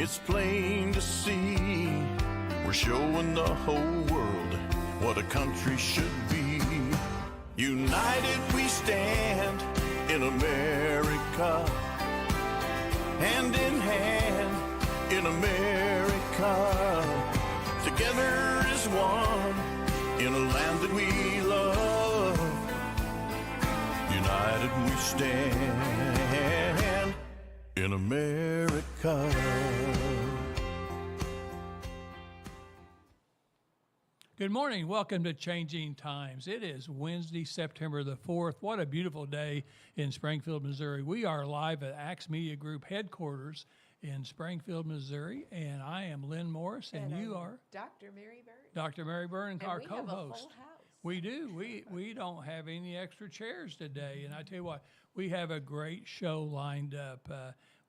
It's plain to see, we're showing the whole world what a country should be. United we stand in America, hand in hand in America. Together as one in a land that we love. United we stand in America. Good morning. Welcome to Changing Times. It is Wednesday, September the 4th. What a beautiful day in Springfield, Missouri. We are live at Axe Media Group headquarters in Springfield, Missouri, and I am Lynn Morris, and you are? Dr. Mary Byrne. Dr. Mary Byrne, our co-host. We have a full house. We do. We don't have any extra chairs today, and I tell you what, we have a great show lined up.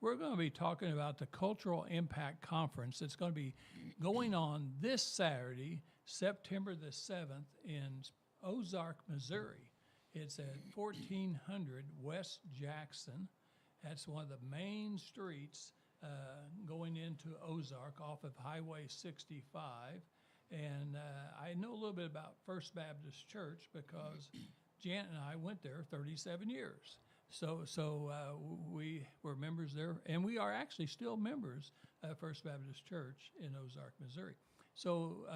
We're going to be talking about the Cultural Impact Conference that's going to be going on this Saturday, September the 7th in Ozark, Missouri. It's at 1400 West Jackson. That's one of the main streets going into Ozark off of Highway 65. And I know a little bit about First Baptist Church because Janet and I went there 37 years. So we were members there, and we are actually still members of First Baptist Church in Ozark, Missouri. So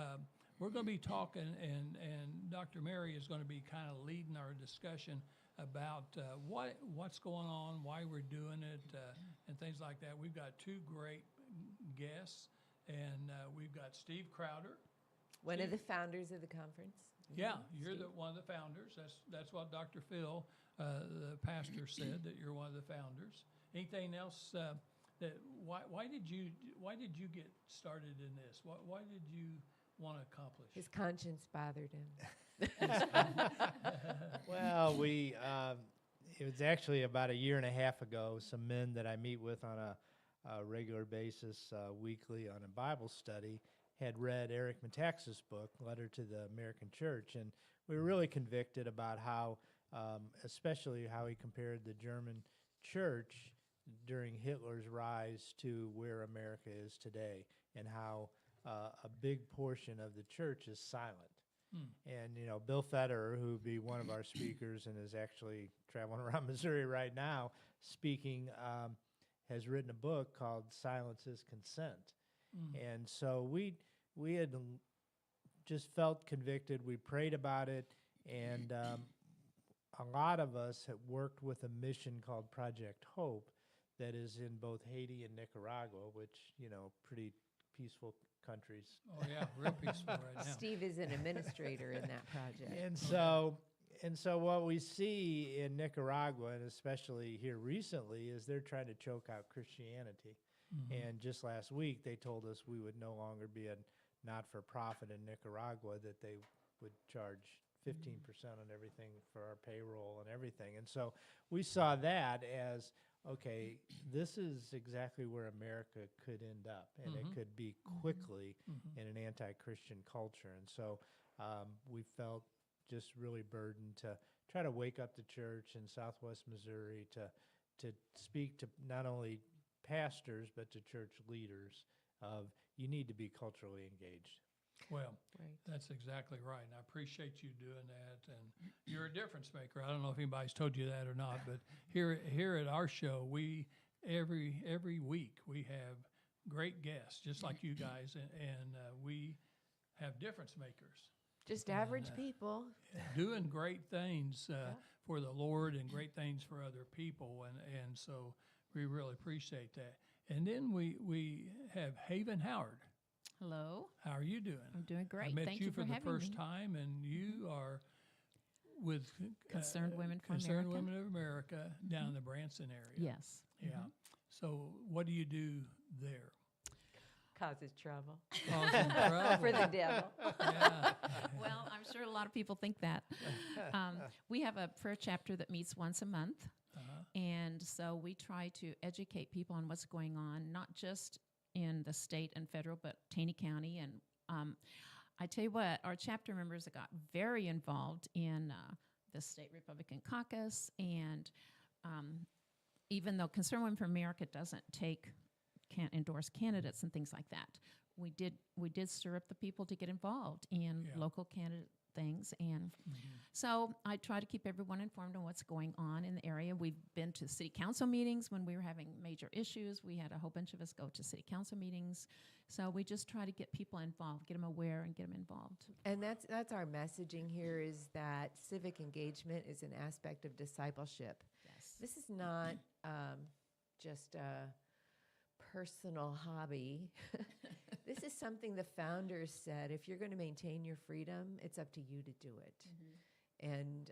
we're going to be talking, and Dr. Mary is going to be kind of leading our discussion about what's going on, why we're doing it, and things like that. We've got two great guests, and we've got Steve Crowder. One of the founders of the conference. Yeah, you're one of the founders. That's what Dr. Phil, the pastor, said, that you're one of the founders. Anything else? Why did you get started in this? Why did you want to accomplish? His conscience bothered him. Well, it was actually about a year and a half ago. Some men that I meet with on a regular basis, weekly on a Bible study, had read Eric Metaxas' book, Letter to the American Church, and we were really convicted about how, especially how he compared the German church during Hitler's rise to where America is today, and how a big portion of the church is silent. And, you know, Bill Federer, who would be one of our speakers and is actually traveling around Missouri right now speaking, has written a book called Silence is Consent. And so we had just felt convicted. We prayed about it, and a lot of us have worked with a mission called Project Hope that is in both Haiti and Nicaragua, which, you know, pretty peaceful countries. Oh yeah, real peaceful right now. Steve is an administrator in that project. And so what we see in Nicaragua, and especially here recently, is they're trying to choke out Christianity. And just last week, they told us we would no longer be a not-for-profit in Nicaragua, that they would charge 15% on everything for our payroll and everything. And so we saw that as, okay, this is exactly where America could end up, and it could be quickly in an anti-Christian culture. And so we felt just really burdened to try to wake up the church in Southwest Missouri to speak to not only pastors, but to church leaders of you need to be culturally engaged. Well, Right. that's exactly right, and I appreciate you doing that. And you're a difference maker. I don't know if anybody's told you that or not, but here at our show, we every week we have great guests, just like you guys, and we have difference makers. Just average people. Doing great things for the Lord and great things for other people, and so we really appreciate that. And then we have Haven Howard. Hello. How are you doing? I'm doing great. I met Thank you you for for the having first me. time, and you are with Concerned Women for Concerned America. Women of America down in the Branson area. Yes. Yeah. So what do you do there? Causes trouble. Causing trouble. For the devil. Yeah. Well, I'm sure a lot of people think that. We have a prayer chapter that meets once a month. And so we try to educate people on what's going on, not just in the state and federal, but Taney County. And I tell you what, our chapter members got very involved in the state Republican caucus. And even though Concerned Women for America doesn't take can't endorse candidates and things like that. We did stir up the people to get involved in Yeah. local candidate things, and so I try to keep everyone informed on what's going on in the area. We've been to city council meetings when we were having major issues. We had a whole bunch of us go to city council meetings. So we just try to get people involved, get them aware, and get them involved. And that's our messaging here, is that civic engagement is an aspect of discipleship. Yes. This is not just a personal hobby. This is something the founders said, if you're going to maintain your freedom, it's up to you to do it. And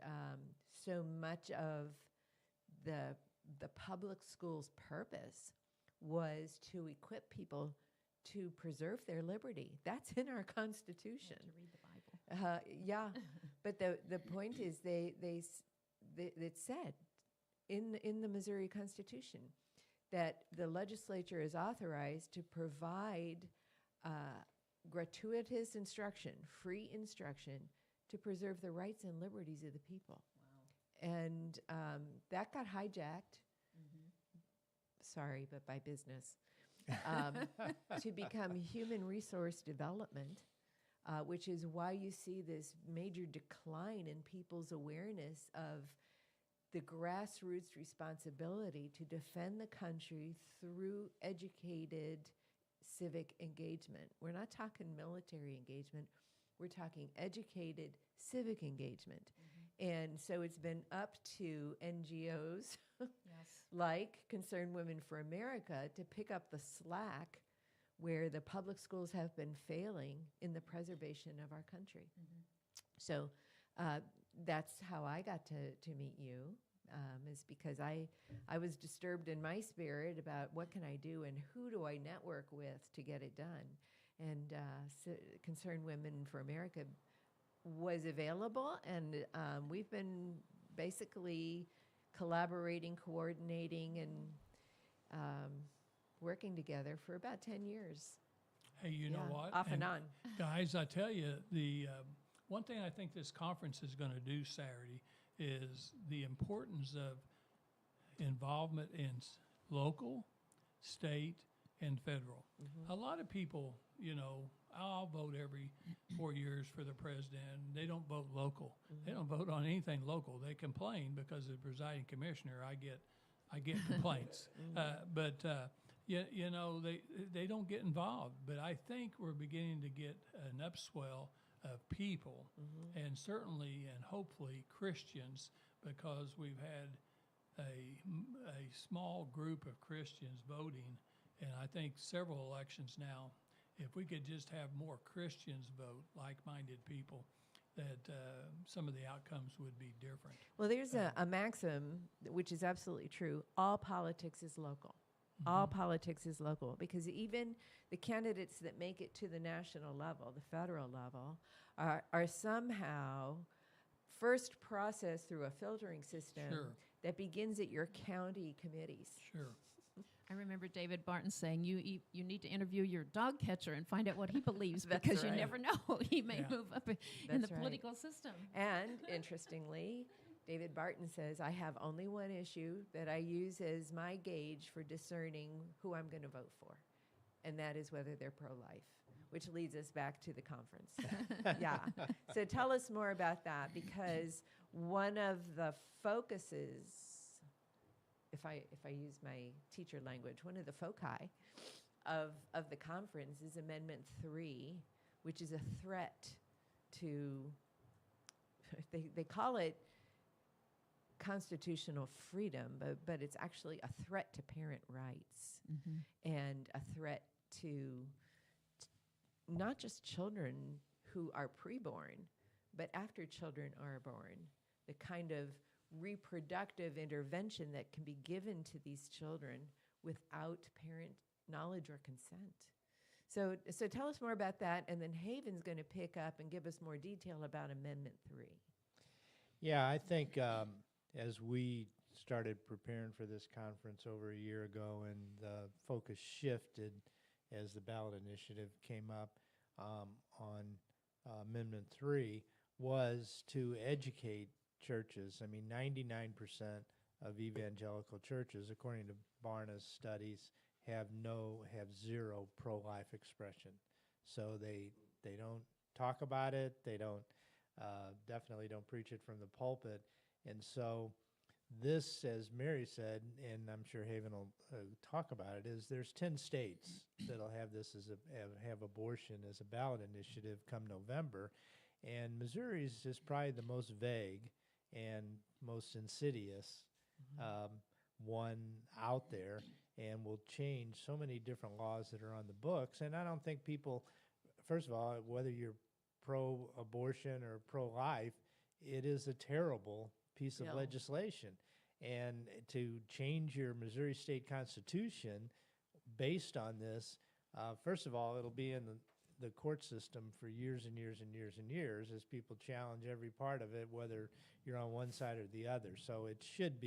so much of the public school's purpose was to equip people to preserve their liberty. That's in our Constitution. To read the Bible. Yeah, but the point is it said in the Missouri Constitution that the legislature is authorized to provide gratuitous instruction, free instruction, to preserve the rights and liberties of the people. Wow. And that got hijacked. Sorry, but by business, to become human resource development, which is why you see this major decline in people's awareness of the grassroots responsibility to defend the country through educated civic engagement. We're not talking military engagement. We're talking educated civic engagement. And so it's been up to NGOs Yes. like Concerned Women for America to pick up the slack where the public schools have been failing in the preservation of our country. So that's how I got to meet you, is because I was disturbed in my spirit about what can I do and who do I network with to get it done. And Concerned Women for America was available, and we've been basically collaborating, coordinating, and working together for about 10 years. Hey, you know what? Off and on. Guys, I tell you, the one thing I think this conference is going to do Saturday is the importance of involvement in local, state, and federal. A lot of people, I'll vote every 4 years for the president. They don't vote local. They don't vote on anything local. They complain because the presiding commissioner, I get complaints. But they don't get involved. But I think we're beginning to get an upswell of people, and certainly and hopefully Christians, because we've had a small group of Christians voting, and I think several elections now. If we could just have more Christians vote, like-minded people, that some of the outcomes would be different. Well, there's a maxim which is absolutely true. All politics is local. All politics is local, because even the candidates that make it to the national level, the federal level, are somehow first processed through a filtering system that begins at your county committees. Sure. I remember David Byrne saying, you need to interview your dog catcher and find out what he believes, That's because you right. never know. He may move up in the That's right. political system. And interestingly, David Barton says, I have only one issue that I use as my gauge for discerning who I'm going to vote for, and that is whether they're pro-life, which leads us back to the conference. Yeah. So tell us more about that, because one of the focuses, if I use my teacher language, one of the foci of the conference is Amendment 3, which is a threat to, they call it constitutional freedom, but it's actually a threat to parent rights and a threat to not just children who are preborn, but after children are born, the kind of reproductive intervention that can be given to these children without parent knowledge or consent. So tell us more about that, and then Haven's going to pick up and give us more detail about Amendment 3. Yeah, I think as we started preparing for this conference over a year ago, and the focus shifted as the ballot initiative came up on Amendment 3, was to educate churches. I mean, 99% of evangelical churches, according to Barna's studies have zero pro-life expression. So they don't talk about it. They don't definitely don't preach it from the pulpit. And so this, as Mary said, and I'm sure Haven will talk about it, is there's 10 states that'll have this as have abortion as a ballot initiative come November, and Missouri's is probably the most vague and most insidious one out there, and will change so many different laws that are on the books. And I don't think people, first of all, whether you're pro-abortion or pro-life, it is a terrible piece of legislation. And to change your Missouri state constitution based on this, first of all, it'll be in the court system for years and years and years and years as people challenge every part of it, whether you're on one side or the other. So it should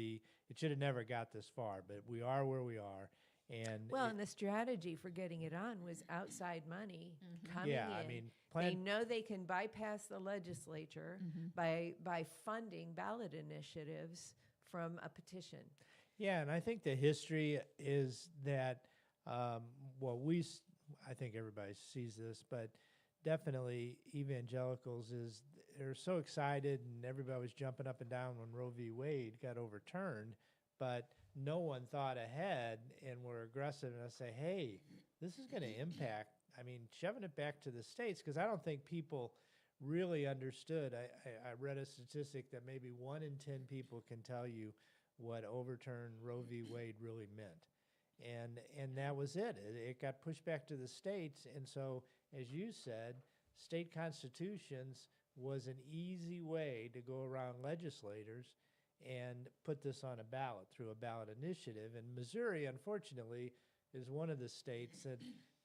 have never got this far, but we are where we are. And and the strategy for getting it on was outside money coming in. I mean, they know they can bypass the legislature by funding ballot initiatives from a petition. Yeah, and I think the history is that, I think everybody sees this, but definitely evangelicals they're so excited, and everybody was jumping up and down when Roe v. Wade got overturned, but no one thought ahead and were aggressive enough to say, hey, this is going to impact, shoving it back to the states, because I don't think people really understood. I read a statistic that maybe 1 in 10 people can tell you what overturned Roe v. Wade really meant. And that was it. It got pushed back to the states. And so, as you said, state constitutions was an easy way to go around legislators and put this on a ballot through a ballot initiative. And Missouri, unfortunately, is one of the states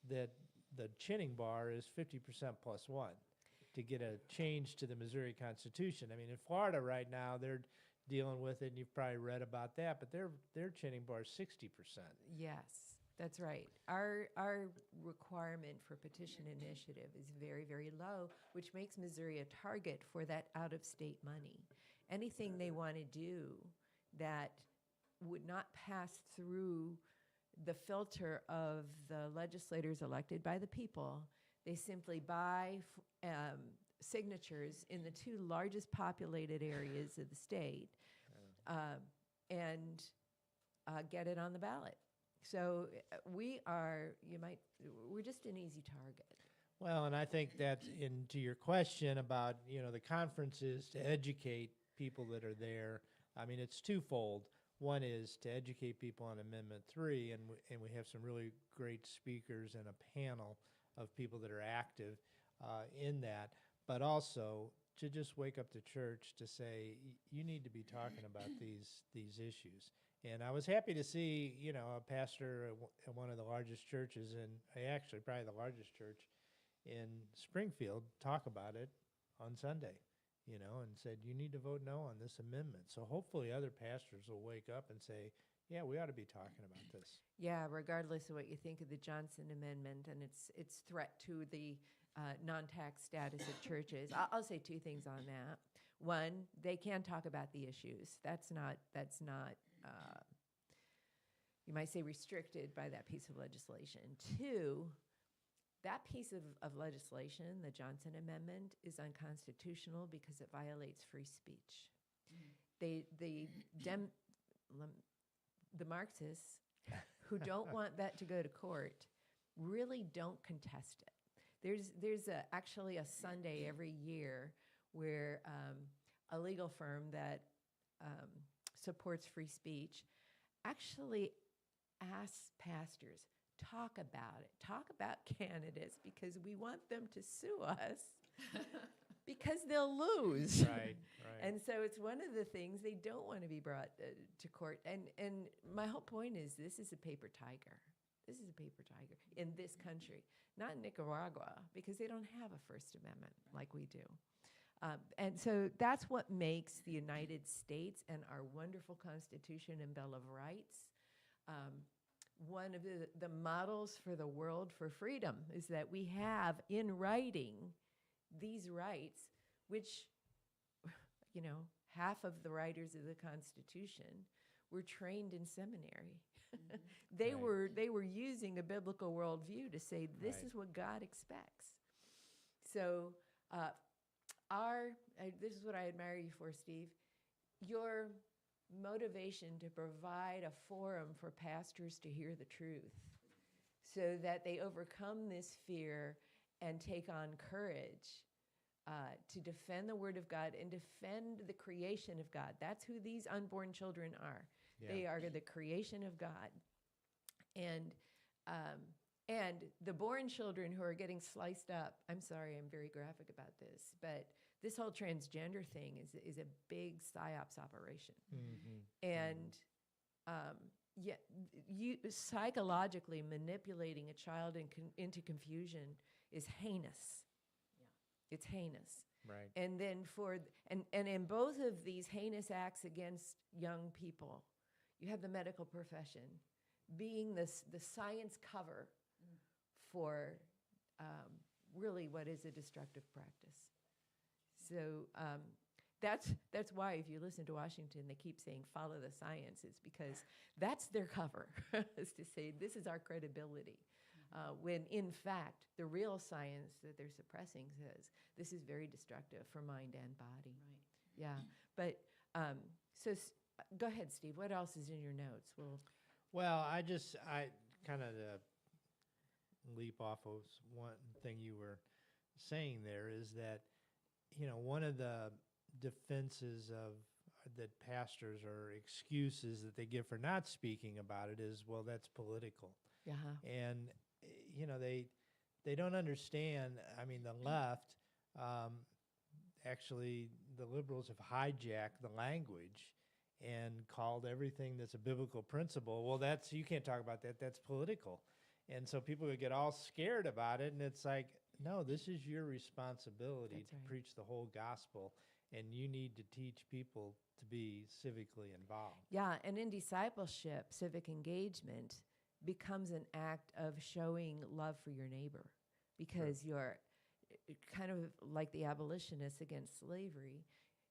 that the chinning bar is 50% plus one to get a change to the Missouri Constitution. In Florida right now, they're dealing with it, and you've probably read about that, but their chinning bar is 60%. Yes, that's right. Our requirement for petition initiative is very, very low, which makes Missouri a target for that out-of-state money. Anything they want to do that would not pass through the filter of the legislators elected by the people, they simply buy signatures in the 2 largest populated areas of the state and get it on the ballot. So we're just an easy target. Well, and I think that to your question about, the conferences to educate people that are there, it's twofold. One is to educate people on Amendment 3, and we have some really great speakers and a panel of people that are active in that, but also to just wake up the church to say, you need to be talking about these issues. And I was happy to see, a pastor at one of the largest churches, actually probably the largest church in Springfield, talk about it on Sunday, and said, you need to vote no on this amendment. So hopefully other pastors will wake up and say, yeah, we ought to be talking about this. Yeah, regardless of what you think of the Johnson Amendment and its threat to the non-tax status of churches, I'll say 2 things on that. One, they can talk about the issues. That's not you might say restricted by that piece of legislation. 2, that piece of legislation, the Johnson Amendment, is unconstitutional because it violates free speech. The Marxists, who don't want that to go to court, really don't contest it. There's actually a Sunday every year where a legal firm that supports free speech actually asks pastors, talk about candidates, because we want them to sue us because they'll lose. Right. And so it's one of the things they don't want to be brought to court. And my whole point is this is a paper tiger. This is a paper tiger in this country, not in Nicaragua, because they don't have a First Amendment like we do. And so that's what makes the United States and our wonderful Constitution and Bill of Rights one of the models for the world for freedom, is that we have in writing these rights, which, half of the writers of the Constitution were trained in seminary. They Right. were using a biblical worldview to say this Right. is what God expects. So this is what I admire you for, Steve. Your motivation to provide a forum for pastors to hear the truth so that they overcome this fear and take on courage to defend the Word of God and defend the creation of God. That's who these unborn children are. Yeah. They are the creation of God. And the born children who are getting sliced up, I'm sorry, I'm very graphic about this, but this whole transgender thing is a big psyops operation. And you psychologically manipulating a child into confusion is heinous. Yeah. It's heinous. Right. And then and in both of these heinous acts against young people, you have the medical profession being the science cover for really what is a destructive practice. So that's why if you listen to Washington, they keep saying follow the science. It's because that's their cover, is to say this is our credibility. When in fact, the real science that they're suppressing says this is very destructive for mind and body. Right. Yeah, but go ahead, Steve. What else is in your notes? Well, I kind of leap off of one thing you were saying there is that, one of the defenses of that pastors or excuses that they give for not speaking about it is, well, that's political. Yeah. And, they don't understand. I mean, the left, actually, the liberals have hijacked the language and called everything that's a biblical principle, well, you can't talk about that, that's political. And so people would get all scared about it, and it's like, no, this is your responsibility That's to right. preach the whole gospel, and you need to teach people to be civically involved. Yeah, and in discipleship, civic engagement becomes an act of showing love for your neighbor because you're kind of like the abolitionists against slavery.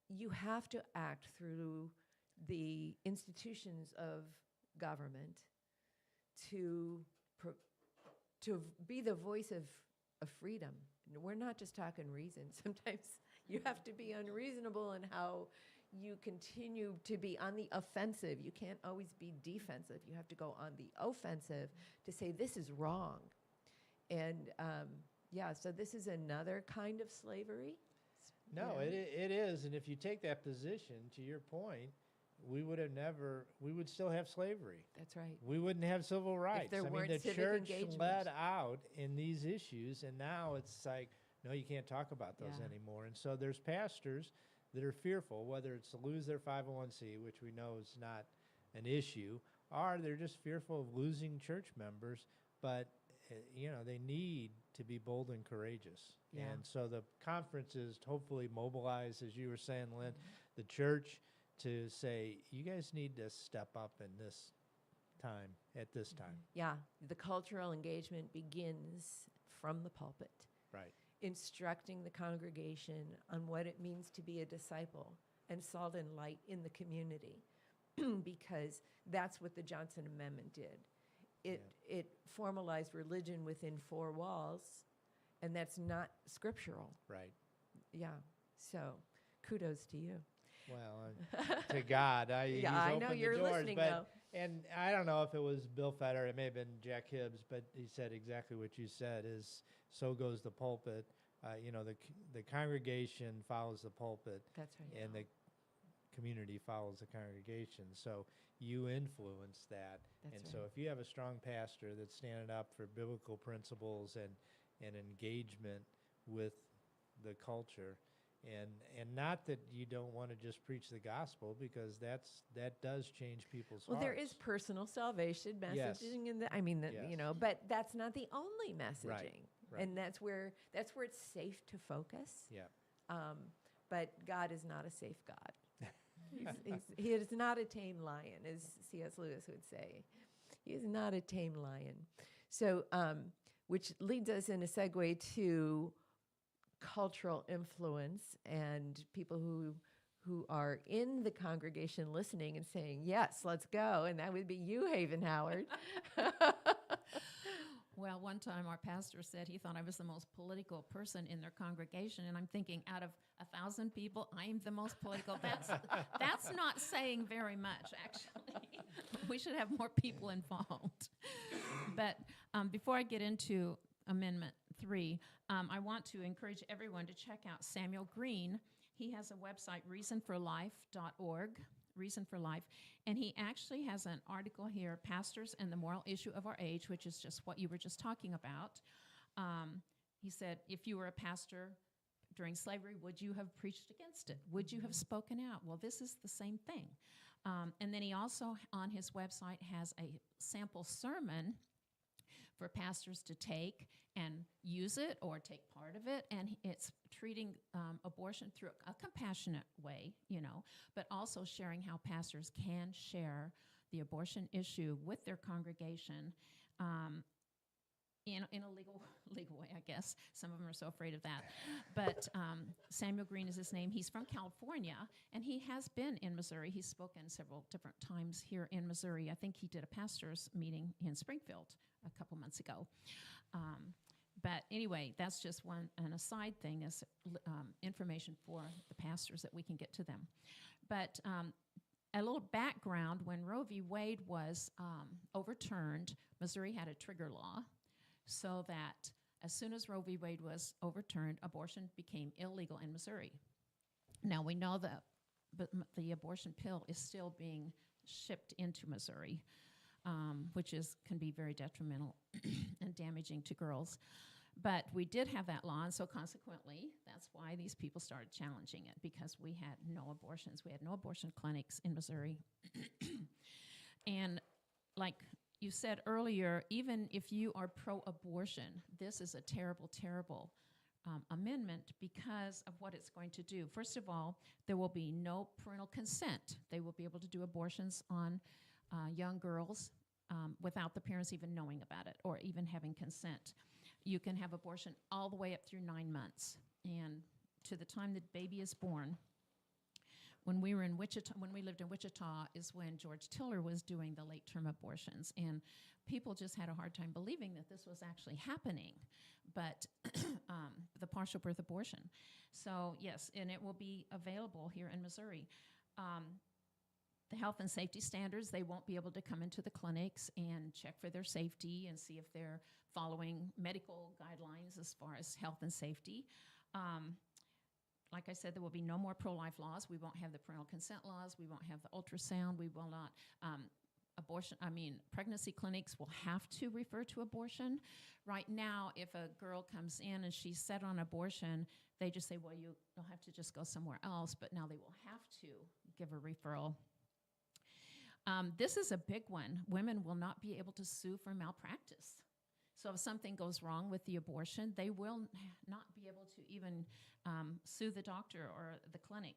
You have to act through the institutions of government to be the voice of freedom. We're not just talking reason. Sometimes you have to be unreasonable in how you continue to be on the offensive. You can't always be defensive. You have to go on the offensive to say this is wrong. And so this is another kind of slavery. No, Yeah. it is, and if you take that position, to your point, we would still have slavery. That's right. We wouldn't have civil rights. there I mean, weren't the civic church engagement. led out in these issues, and now it's like, no, you can't talk about those Yeah. anymore. And so there's pastors that are fearful, whether it's to lose their 501c, which we know is not an issue, or they're just fearful of losing church members, but they need to be bold and courageous. Yeah. And so the conference is hopefully mobilized, as you were saying, Lynn, the church to say, you guys need to step up in this time, at this time. Yeah, the cultural engagement begins from the pulpit, Right. instructing the congregation on what it means to be a disciple and salt and light in the community, because that's what the Johnson Amendment did. It formalized religion within four walls, and that's not scriptural. Right. Yeah, so kudos to you. Well, to God, he's I know opened you're the doors, listening, but, though. And I don't know if it was Bill Fetter, it may have been Jack Hibbs, but he said exactly what you said, is so goes the pulpit. The congregation follows the pulpit, That's right. and the community follows the congregation. So you influence that. That's and right. so if you have a strong pastor that's standing up for biblical principles and engagement with the culture, and not that you don't want to just preach the gospel, because that does change people's Well, hearts. there is personal salvation messaging Yes. in the. I mean, Yes. but that's not the only messaging, right. and that's where it's safe to focus. Yeah. But God is not a safe God. He is not a tame lion, as C.S. Lewis would say. He is not a tame lion. So, which leads us in a segue to cultural influence and people who who are in the congregation listening and saying, yes, let's go. And that would be you, Haven Howard. Well, one time our pastor said he thought I was the most political person in their congregation, and I'm thinking, out of 1,000 people, I'm the most political. That's not saying very much, actually. We should have more people involved. But before I get into Amendment 3, I want to encourage everyone to check out Samuel Green. He has a website, reasonforlife.org. Reason for Life, and he actually has an article here, Pastors and the Moral Issue of Our Age, which is just what you were just talking about. He said, if you were a pastor during slavery, would you have preached against it? Would you have spoken out? Well, this is the same thing. And then he also, on his website, has a sample sermon for pastors to take and use it or take part of it, and it's treating abortion through a compassionate way, but also sharing how pastors can share the abortion issue with their congregation in a legal way, I guess. Some of them are so afraid of that. But Samuel Green is his name. He's from California, and he has been in Missouri. He's spoken several different times here in Missouri. I think he did a pastor's meeting in Springfield a couple months ago. But anyway, that's just an aside thing, is information for the pastors that we can get to them. But a little background, when Roe v. Wade was overturned, Missouri had a trigger law so that as soon as Roe v. Wade was overturned, abortion became illegal in Missouri. Now, we know that the abortion pill is still being shipped into Missouri, which can be very detrimental and damaging to girls. But we did have that law, and so consequently, that's why these people started challenging it, because we had no abortions. We had no abortion clinics in Missouri. And like you said earlier, even if you are pro-abortion, this is a terrible, terrible amendment because of what it's going to do. First of all, there will be no parental consent. They will be able to do abortions on young girls without the parents even knowing about it or even having consent. You can have abortion all the way up through 9 months, and to the time the baby is born. When we lived in Wichita, is when George Tiller was doing the late-term abortions, and people just had a hard time believing that this was actually happening, but the partial birth abortion. So yes, and it will be available here in Missouri. The health and safety standards, they won't be able to come into the clinics and check for their safety and see if they're following medical guidelines as far as health and safety. Like I said, there will be no more pro-life laws. We won't have the parental consent laws. We won't have the ultrasound. We will not, pregnancy clinics will have to refer to abortion. Right now, if a girl comes in and she's set on abortion, they just say, well, you'll have to just go somewhere else, but now they will have to give a referral. This is a big one. Women will not be able to sue for malpractice. So if something goes wrong with the abortion, they will not be able to even sue the doctor or the clinic.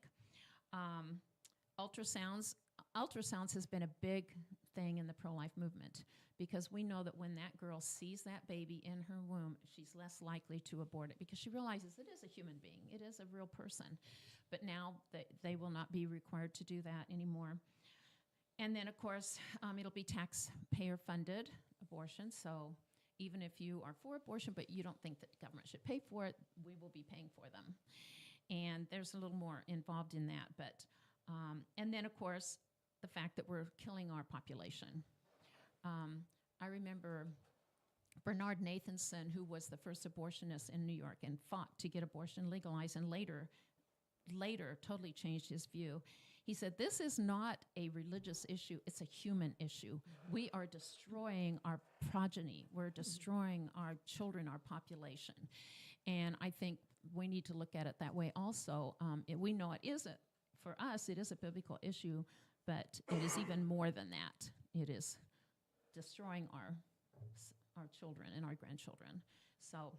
Ultrasounds has been a big thing in the pro-life movement, because we know that when that girl sees that baby in her womb, she's less likely to abort it, because she realizes it is a human being. It is a real person. But now they will not be required to do that anymore. And then, of course, it'll be taxpayer-funded abortion. So even if you are for abortion, but you don't think that the government should pay for it, we will be paying for them. And there's a little more involved in that. But and then, of course, the fact that we're killing our population. I remember Bernard Nathanson, who was the first abortionist in New York and fought to get abortion legalized, and later totally changed his view. He said, this is not a religious issue, it's a human issue. We are destroying our progeny. We're destroying our children, our population. And I think we need to look at it that way also. We know for us, it is a biblical issue, but it is even more than that. It is destroying our children and our grandchildren. So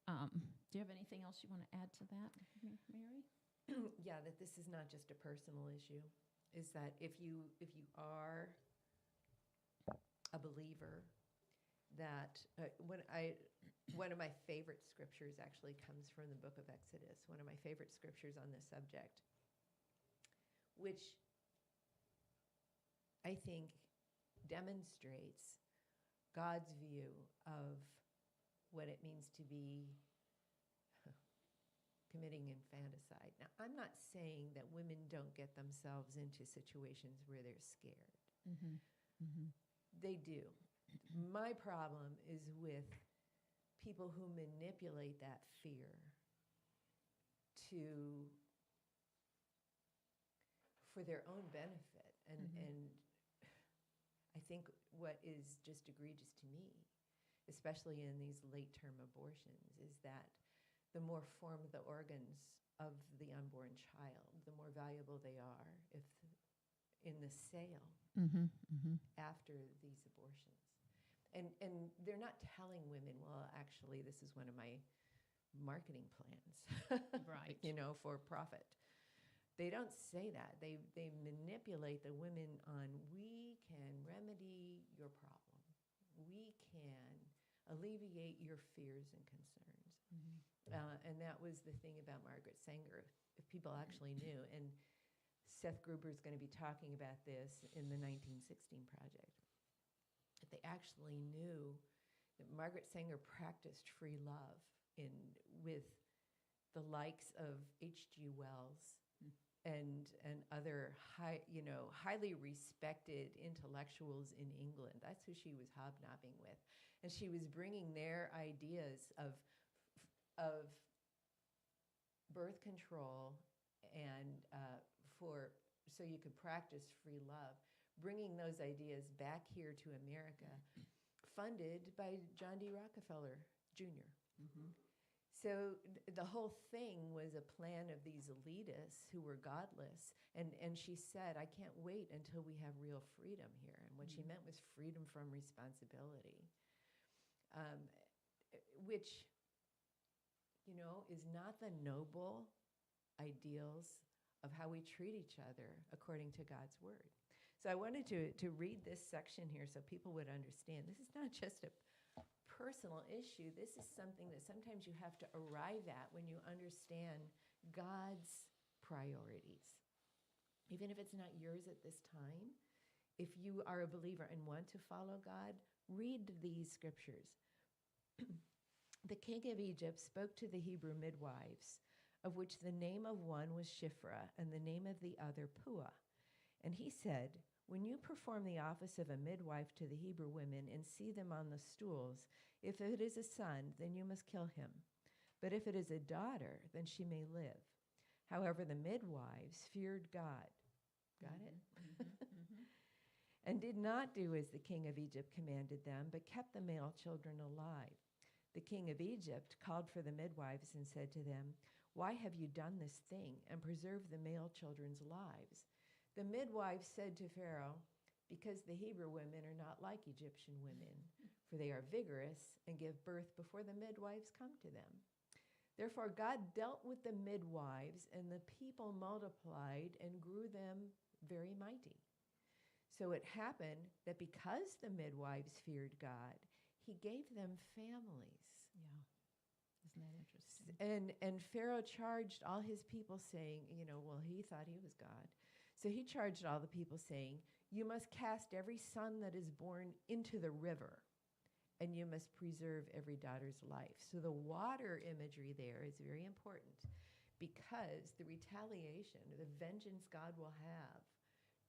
do you have anything else you want to add to that, Mary? Yeah, that this is not just a personal issue, is that if you are a believer, that one of my favorite scriptures actually comes from the book of Exodus, one of my favorite scriptures on this subject. which I think demonstrates God's view of what it means to be committing infanticide. Now, I'm not saying that women don't get themselves into situations where they're scared. Mm-hmm. Mm-hmm. They do. My problem is with people who manipulate that fear for their own benefit. And I think what is just egregious to me, especially in these late-term abortions, is that the more formed the organs of the unborn child, the more valuable they are if in the sale Mm-hmm. Mm-hmm. after these abortions. And they're not telling women, well, actually, this is one of my marketing plans, Right. For profit. They don't say that. They manipulate the women on, we can remedy your problem. We can alleviate your fears and concerns. Mm-hmm. And that was the thing about Margaret Sanger, if people actually knew. And Seth Gruber is going to be talking about this in the 1916 Project. If they actually knew that Margaret Sanger practiced free love with the likes of H.G. Wells and other highly respected intellectuals in England. That's who she was hobnobbing with. And she was bringing their ideas of birth control and so you could practice free love, bringing those ideas back here to America, funded by John D. Rockefeller Jr. Mm-hmm. So the whole thing was a plan of these elitists who were godless. And she said, I can't wait until we have real freedom here. And what she meant was freedom from responsibility, which, is not the noble ideals of how we treat each other according to God's word. So I wanted to read this section here so people would understand. This is not just a personal issue. This is something that sometimes you have to arrive at when you understand God's priorities. Even if it's not yours at this time, if you are a believer and want to follow God, read these scriptures. The king of Egypt spoke to the Hebrew midwives, of which the name of one was Shiphrah and the name of the other Puah. And he said, when you perform the office of a midwife to the Hebrew women and see them on the stools, if it is a son, then you must kill him. But if it is a daughter, then she may live. However, the midwives feared God. Got it? And did not do as the king of Egypt commanded them, but kept the male children alive. The king of Egypt called for the midwives and said to them, why have you done this thing and preserved the male children's lives? The midwives said to Pharaoh, because the Hebrew women are not like Egyptian women, for they are vigorous and give birth before the midwives come to them. Therefore God dealt with the midwives, and the people multiplied and grew them very mighty. So it happened that because the midwives feared God, he gave them families. Yeah. Isn't that interesting? And Pharaoh charged all his people saying, well, he thought he was God. So he charged all the people saying, you must cast every son that is born into the river, and you must preserve every daughter's life. So the water imagery there is very important, because the retaliation, the vengeance God will have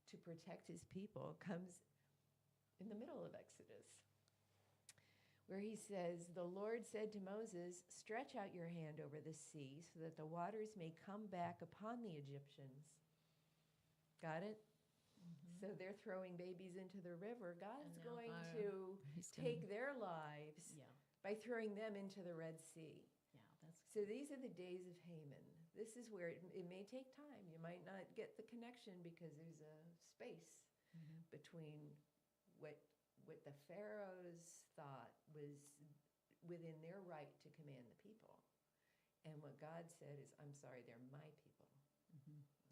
to protect his people comes in the middle of Exodus, where he says, the Lord said to Moses, stretch out your hand over the sea so that the waters may come back upon the Egyptians. Got it? So they're throwing babies into the river. God's going to take their lives by throwing them into the Red Sea. So these are the days of Haman. This is where it may take time. You might not get the connection because there's a space between what the pharaohs thought was within their right to command the people, and what God said is, I'm sorry, they're my people.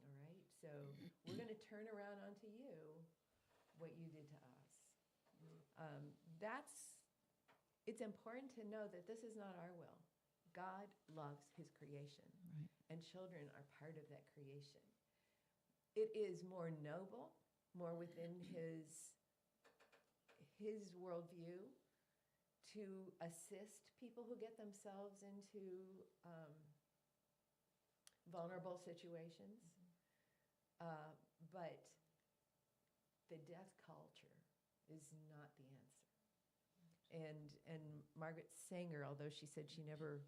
All right? So we're going to turn around onto you what you did to us. It's important to know that this is not our will. God loves his creation, Right. and children are part of that creation. it is more noble, more within his worldview to assist people who get themselves into vulnerable situations. But the death culture is not the answer. And Margaret Sanger, although she said she never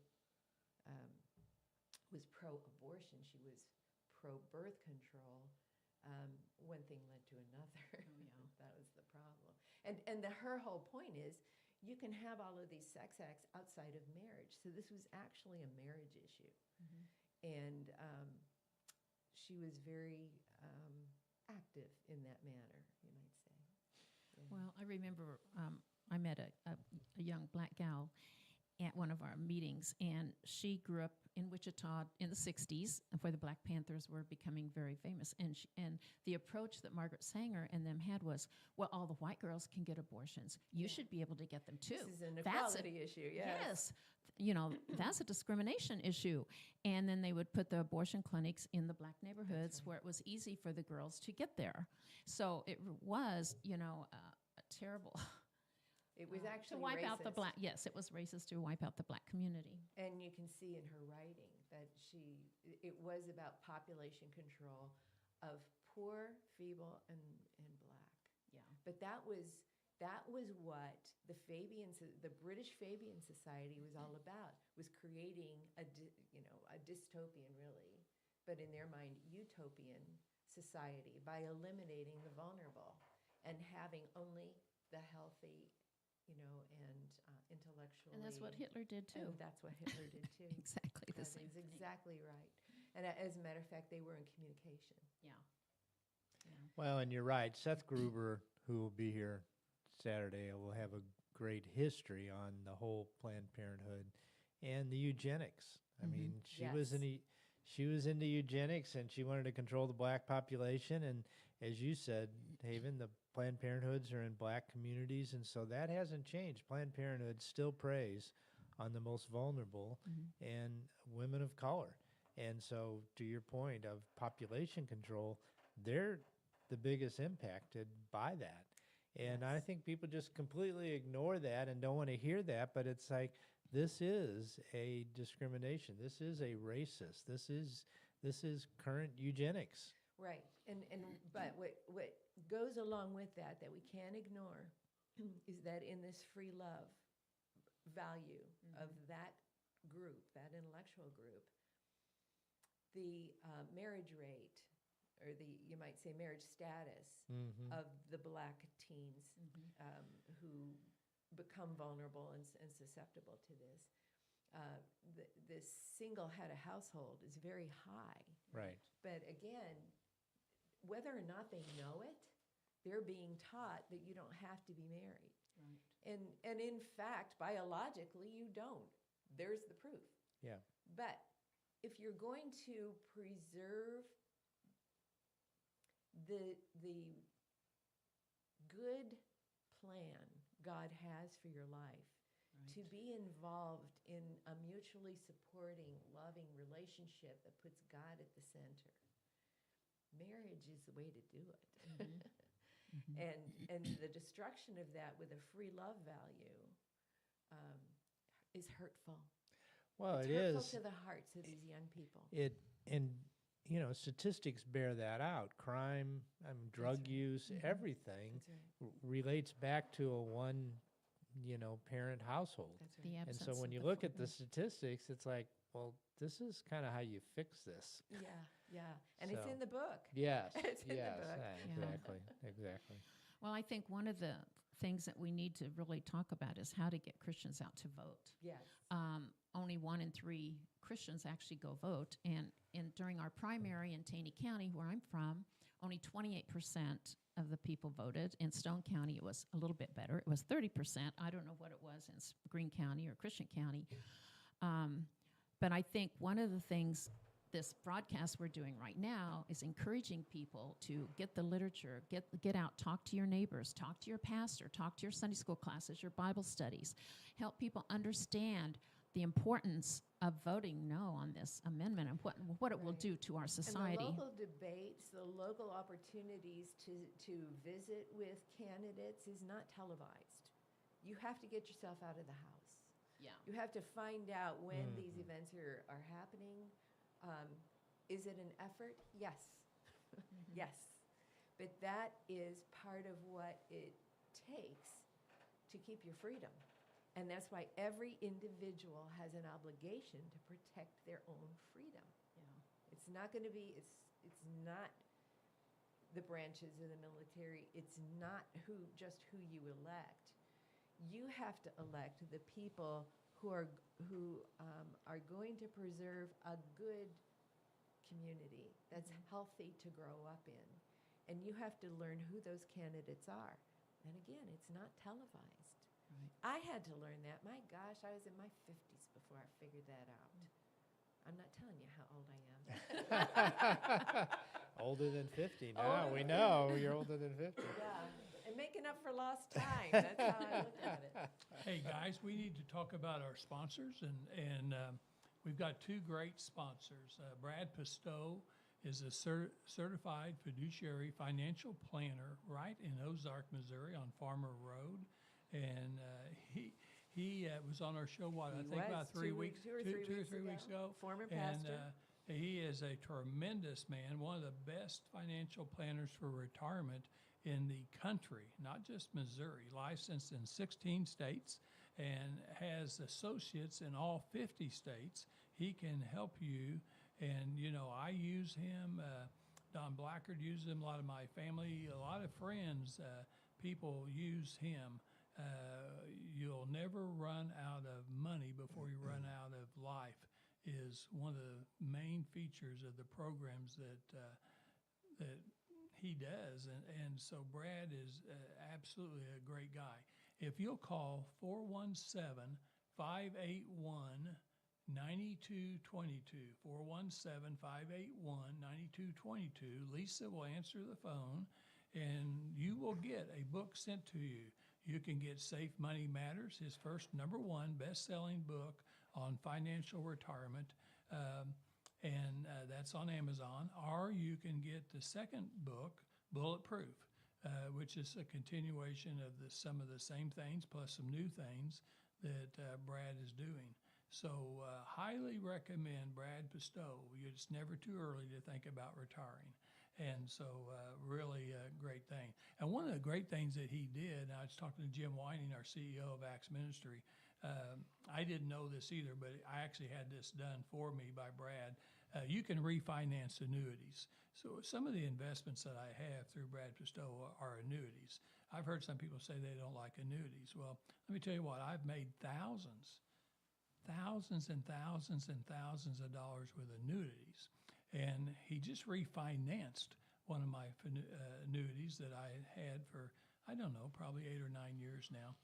was pro-abortion, she was pro-birth control, one thing led to another. Oh, yeah. That was the problem. And her whole point is, you can have all of these sex acts outside of marriage. So this was actually a marriage issue. Mhm. And she was very active in that manner, you might say. Yeah. Well, I remember I met a young black gal at one of our meetings, and she grew up in Wichita in the 60s, where the Black Panthers were becoming very famous. And the approach that Margaret Sanger and them had was, well, all the white girls can get abortions. You should be able to get them too. This is an That's a- equality issue, yes. Yes. You know, that's a discrimination issue. And then they would put the abortion clinics in the black neighborhoods right. where it was easy for the girls to get there. So it was, you know, a terrible. It was actually to wipe out the racist. black. Yes, it was racist to wipe out the black community. And you can see in her writing that it was about population control of poor, feeble, and black. Yeah. But that was what the British Fabian Society was all about, was creating a dystopian, really, but in their mind, utopian society by eliminating the vulnerable and having only the healthy, and intellectually. And that's what Hitler did too. And that's what Hitler did too. Exactly the That same is thing. exactly right. And as a matter of fact, they were in communication. Yeah. Well, and you're right. Seth Gruber, who will be here Saturday, will have a great history on the whole Planned Parenthood and the eugenics. I mean, she was into eugenics, and she wanted to control the black population. And as you said, Haven, the Planned Parenthoods are in black communities, and so that hasn't changed. Planned Parenthood still preys on the most vulnerable and women of color. And so, to your point of population control, they're the biggest impacted by that. And I think people just completely ignore that and don't want to hear that, but it's like, this is a discrimination. This is a racist. This is current eugenics. Right. But what goes along with that we can't ignore is that in this free love value of that group, that intellectual group, the marriage rate, or you might say marriage status of the black teens who become vulnerable and susceptible to this. This single head of household is very high. Right. But again, whether or not they know it, they're being taught that you don't have to be married. Right. And in fact, biologically, you don't. There's the proof. Yeah. But if you're going to preserve the good plan God has for your life, to be involved in a mutually supporting, loving relationship that puts God at the center, marriage is the way to do it. And the destruction of that with a free love value is hurtful. Well, it's it hurtful is. to the hearts of these young people. Statistics bear that out. Crime, drug right. use, everything That's right. relates back to a one, parent household. That's The right. And absence so when of you the look full- at the statistics, it's like, well, this is kind of how you fix this. Yeah. And it's So- in the book. Yes, It's in the yes, book. exactly. Well, I think one of the things that we need to really talk about is how to get Christians out to vote. Yes. Only 1 in 3 Christians actually go vote. And during our primary in Taney County, where I'm from, only 28% of the people voted. In Stone County, it was a little bit better. It was 30%. I don't know what it was in Greene County or Christian County. But I think one of the things this broadcast we're doing right now is encouraging people to get the literature, get out, talk to your neighbors, talk to your pastor, talk to your Sunday school classes, your Bible studies, help people understand the importance of voting no on this amendment and what it will Right. do to our And society. the local debates, the local opportunities to visit with candidates is not televised. You have to get yourself out of the house. Yeah. You have to find out when these events are happening. Is it an effort? Yes. Yes. But that is part of what it takes to keep your freedom. And that's why every individual has an obligation to protect their own freedom. Yeah. It's not going to be, it's not the branches of the military. It's not just who you elect. You have to elect the people who are going to preserve a good community that's healthy to grow up in. And you have to learn who those candidates are. And again, it's not televised. Right. I had to learn that. My gosh, I was in my 50s before I figured that out. I'm not telling you how old I am. Older than 50 now. Older We than- know you're older than 50. Yeah, and making up for lost time. That's how I look at it. Hey, guys, we need to talk about our sponsors, and we've got two great sponsors. Brad Pistow is a certified fiduciary financial planner right in Ozark, Missouri on Farmer Road. And he was on our show, I think about 3 weeks, two or three weeks ago. Former pastor. And he is a tremendous man, one of the best financial planners for retirement in the country, not just Missouri, licensed in 16 states and has associates in all 50 states. He can help you. And, you know, I use him. Don Blackard uses him. A lot of my family, a lot of friends, people use him. You'll never run out of money before you run out of life is one of the main features of the programs that he does. And so Brad is absolutely a great guy. If you'll call 417-581 9222, 417-581 9222. Lisa will answer the phone, and you will get a book sent to you. You can get Safe Money Matters, his first #1 best-selling book on financial retirement, and that's on Amazon. Or you can get the second book, Bulletproof, which is a continuation of some of the same things plus some new things that Brad is doing. So highly recommend Brad Pistow. It's never too early to think about retiring. And so really a great thing. And one of the great things that he did, I was talking to Jim Whining, our CEO of Acts Ministry. I didn't know this either, but I actually had this done for me by Brad. You can refinance annuities. So some of the investments that I have through Brad Pistow are annuities. I've heard some people say they don't like annuities. Well, let me tell you what, I've made thousands and thousands of dollars with annuities. And he just refinanced one of my annuities that I had for, I don't know, probably 8 or 9 years now.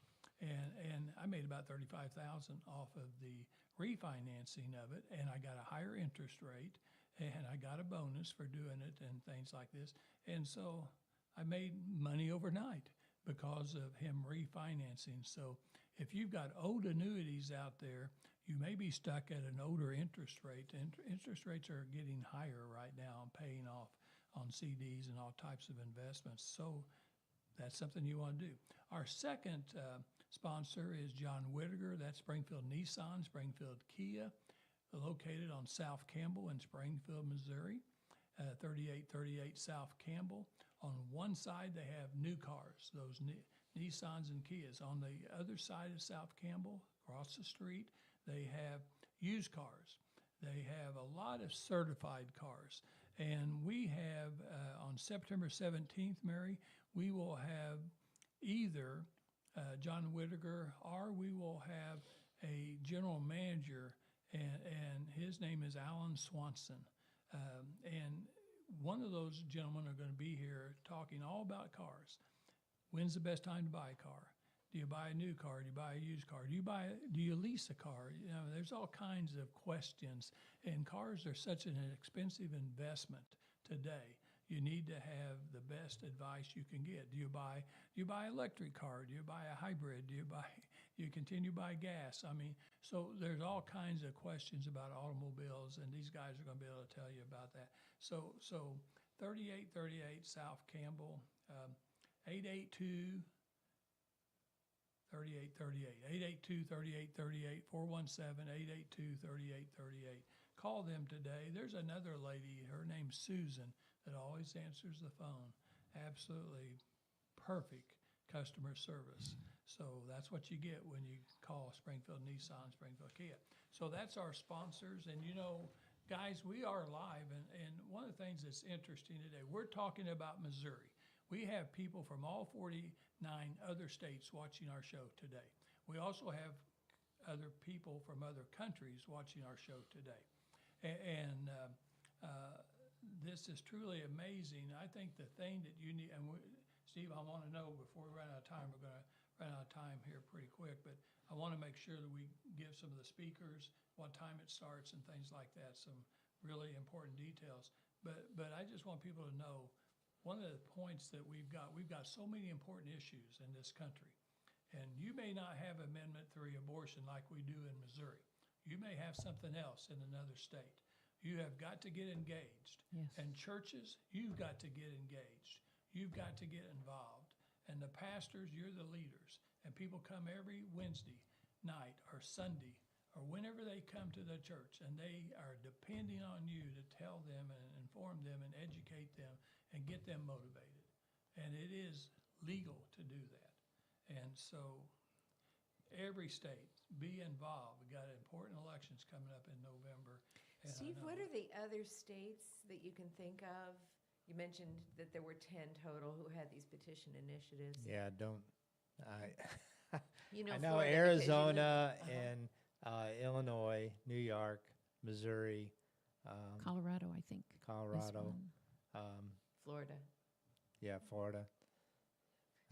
And I made about $35,000 off of the refinancing of it, and I got a higher interest rate, and I got a bonus for doing it and things like this. And so I made money overnight because of him refinancing. So if you've got old annuities out there, you may be stuck at an older interest rate. Interest rates are getting higher right now and paying off on CDs and all types of investments. So that's something you want to do. Our second sponsor is John Whittaker. That's Springfield Nissan, Springfield Kia, located on South Campbell in Springfield, Missouri, 3838 South Campbell. On one side, they have new cars, those Nissans and Kias. On the other side of South Campbell, across the street, they have used cars. They have a lot of certified cars. And we have, on September 17th, Mary, we will have either John Whittaker or we will have a general manager, and his name is Alan Swanson. And one of those gentlemen are going to be here talking all about cars. When's the best time to buy a car? Do you buy a new car? Do you buy a used car? Do you lease a car? You know, there's all kinds of questions, and cars are such an expensive investment today. You need to have the best advice you can get. Do you buy electric car? Do you buy a hybrid? Do you buy You continue to buy gas. I mean, so there's all kinds of questions about automobiles, and these guys are going to be able to tell you about that. So 3838 South Campbell, 882 3838, 882 3838, 417 882 3838. Call them today. There's another lady, her name's Susan, that always answers the phone. Absolutely perfect customer service. So that's what you get when you call Springfield Nissan, Springfield Kia. So that's our sponsors. And you know, guys, we are live. And one of the things that's interesting today, we're talking about Missouri. We have people from all 49 other states watching our show today. We also have other people from other countries watching our show today. And this is truly amazing. I think the thing that you need, and Steve, I want to know before we run out of time, we're going to run out of time here pretty quick, but I want to make sure that we give some of the speakers, what time it starts and things like that, some really important details. But I just want people to know, one of the points that we've got so many important issues in this country. And you may not have Amendment 3 abortion like we do in Missouri. You may have something else in another state. You have got to get engaged. Yes. And churches, you've got to get engaged. You've got to get involved. And the pastors, you're the leaders. And people come every Wednesday night or Sunday or whenever they come to the church, and they are depending on you to tell them and inform them and educate them and get them motivated. And it is legal to do that. And so every state, be involved. We got important elections coming up in November. And Steve, what are the other states that you can think of? You mentioned that there were 10 total who had these petition initiatives. Yeah, You know, I know Florida, because you Arizona live- and Illinois, New York, Missouri, Colorado, I think. is Colorado, one. Florida. yeah, Florida.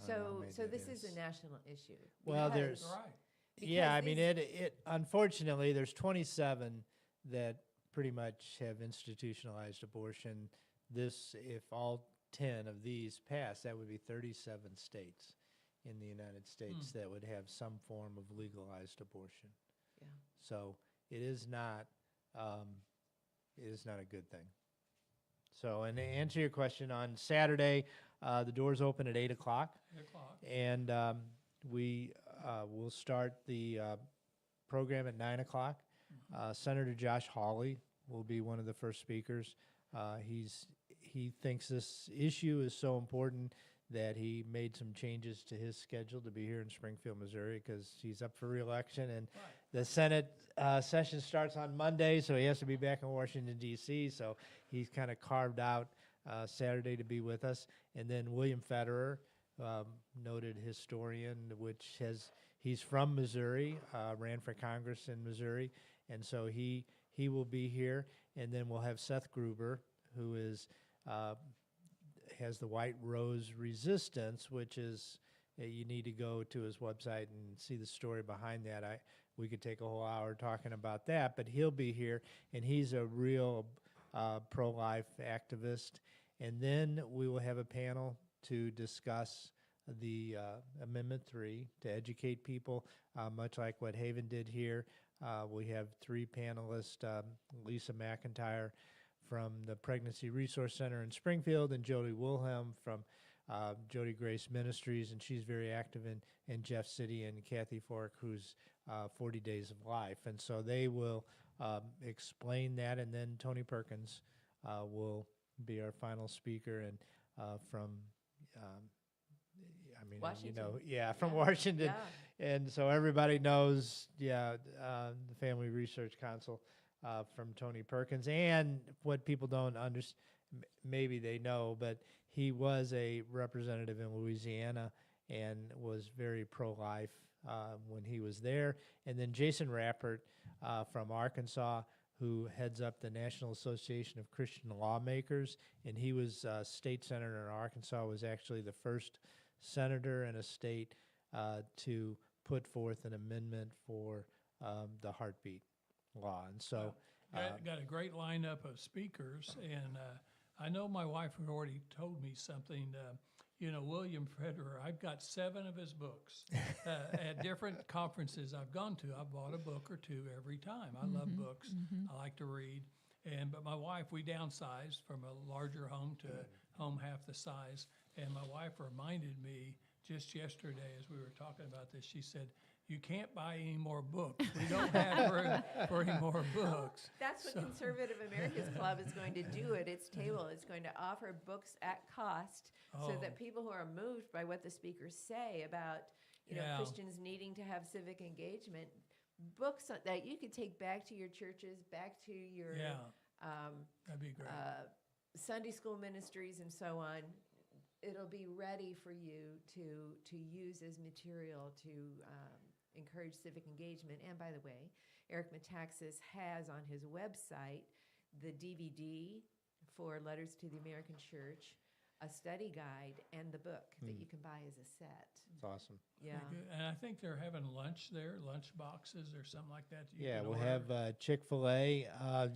I don't know how So many this that is a national issue. Well, because- there's- Right. Yeah, I because mean, these- it unfortunately, there's 27 that pretty much have institutionalized abortion. If all 10 of these pass, that would be 37 states in the United States that would have some form of legalized abortion. Yeah. So it is not a good thing. So, and to answer your question, on Saturday, the doors open at 8 o'clock. 8 o'clock. And we will start the program at 9 o'clock. Senator Josh Hawley will be one of the first speakers. He thinks this issue is so important that he made some changes to his schedule to be here in Springfield, Missouri, because he's up for re-election. And Right. the Senate session starts on Monday, so he has to be back in Washington, D.C., so he's kind of carved out Saturday to be with us. And then William Federer, noted historian, he's from Missouri, ran for Congress in Missouri, and so he will be here. And then we'll have Seth Gruber, who has the White Rose Resistance, which is, you need to go to his website and see the story behind that. We could take a whole hour talking about that, but he'll be here, and he's a real pro-life activist. And then we will have a panel to discuss the Amendment 3, to educate people, much like what Haven did here. We have 3 panelists, Lisa McIntyre from the Pregnancy Resource Center in Springfield, and Jody Wilhelm from Jody Grace Ministries, and she's very active in Jeff City, and Kathy Fork, who's 40 Days of Life. And so they will explain that, and then Tony Perkins will be our final speaker, and from Washington. from Yeah. Washington. Yeah. And so everybody knows, the Family Research Council from Tony Perkins. And what people don't understand, maybe they know, but he was a representative in Louisiana and was very pro-life when he was there. And then Jason Rappert from Arkansas, who heads up the National Association of Christian Lawmakers, and he was state senator in Arkansas, was actually the first senator in a state to put forth an amendment for the heartbeat law. And so Got a great lineup of speakers, and I know my wife had already told me something. William Federer, I've got 7 of his books at different conferences I've gone to. I've bought a book or 2 every time. I love books. I like to read. But my wife, we downsized from a larger home to home half the size. And my wife reminded me just yesterday as we were talking about this, she said, "You can't buy any more books. We don't have room for any more books." That's what Conservative America's Club is going to do at its table. It's going to offer books at cost so that people who are moved by what the speakers say about, Yeah. Christians needing to have civic engagement, books that you could take back to your churches, back to your Yeah, that'd be great. Sunday school ministries and so on. It'll be ready for you to use as material to encourage civic engagement. And by the way, Eric Metaxas has on his website the DVD for Letters to the American Church, a study guide, and the book that you can buy as a set. It's awesome. Yeah. Pretty good. And I think they're having lunch there, lunch boxes or something like that. You Yeah, can we'll order. have Chick-fil-A.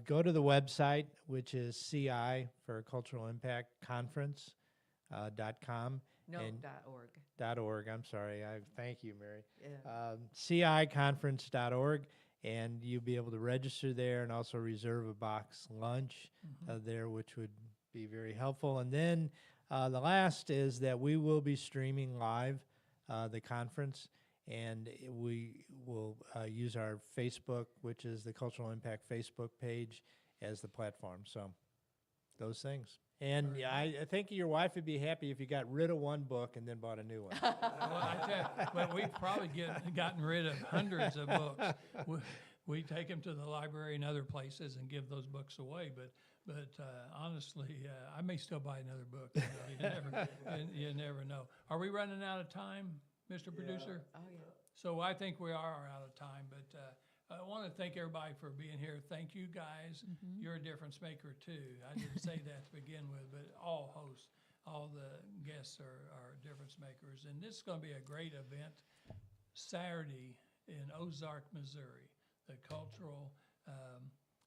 Go to the website, which is CI for Cultural Impact Conference .com. No, and .org. .org. I'm sorry. Thank you, Mary. Yeah. CIconference.org, and you'll be able to register there and also reserve a box lunch there, which would be very helpful. And then the last is that we will be streaming live the conference, and we will use our Facebook, which is the Cultural Impact Facebook page, as the platform. So those things. And I think your wife would be happy if you got rid of one book and then bought a new one. Well, I tell you, well, we've probably gotten rid of hundreds of books. We take them to the library and other places and give those books away. But honestly, I may still buy another book. You never know. Are we running out of time, Mr. Producer? Oh, yeah. So I think we are out of time, but I want to thank everybody for being here. Thank you, guys. You're a difference maker, too. I didn't say that to begin with, but all hosts, all the guests are difference makers. And this is going to be a great event Saturday in Ozark, Missouri, the Cultural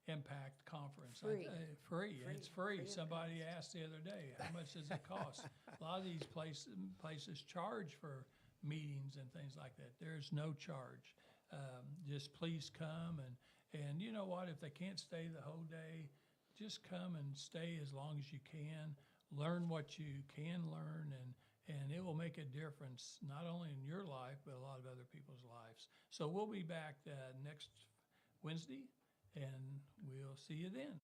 Impact Conference. Free. Free. It's free. Free of Somebody asked the other day, how much does it cost? A lot of these places charge for meetings and things like that. There's no charge. Just please come, and you know what, if they can't stay the whole day, just come and stay as long as you can. Learn what you can learn, and it will make a difference, not only in your life, but a lot of other people's lives. So we'll be back next Wednesday, and we'll see you then.